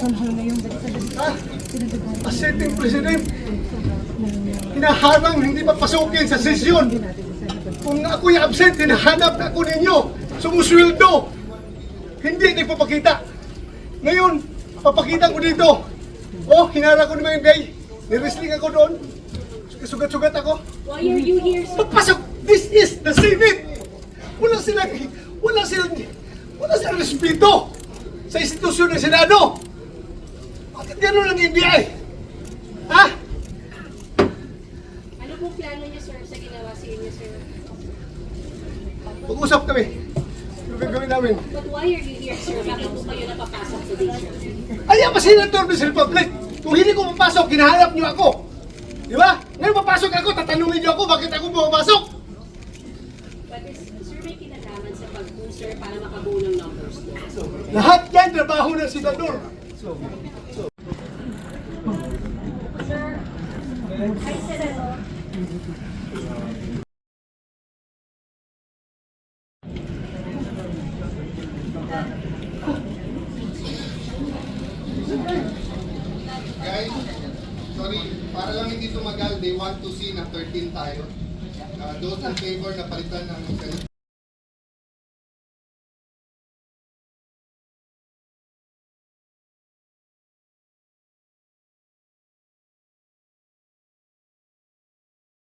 Ha? As sitting president, hinaharang hindi papasukin sa sesyon. Kung ako'y absent, hinahanap na ako ninyo. Sumusweldo. Hindi nagpapakita. Ngayon, papakita ko dito. Oh, hinarang ko ni Mayday. Ni-wrestling ako doon. Sugat-sugat ako. Why are you here, sir? Pagpasok! This is the Senate! Wala silang respeto sa institusyon ng Senado. Bakit gano'n ang NBI? Ha? Ano pong plano niyo, sir, sa ginawa sa inyo, sir? Pag-usap kami. Ano gagawin namin? But why are you here, sir? Bakit po kayo napapasok today, sir? Ayaw pa Senator Mr. Republic. Kung hindi ko mapasok, kinahanap niyo ako. Di ba? Ngayon papasok ako, tatanungin niyo ako bakit ako pumapasok. But sir, may kinalaman sa pag-booster para makabuo ng numbers doon. Lahat yan, trabaho ng senador. Hi, Senator. Guys, sorry, para lang hindi tumagal, they want to see na 13 tayo. Those in favor na palitan ng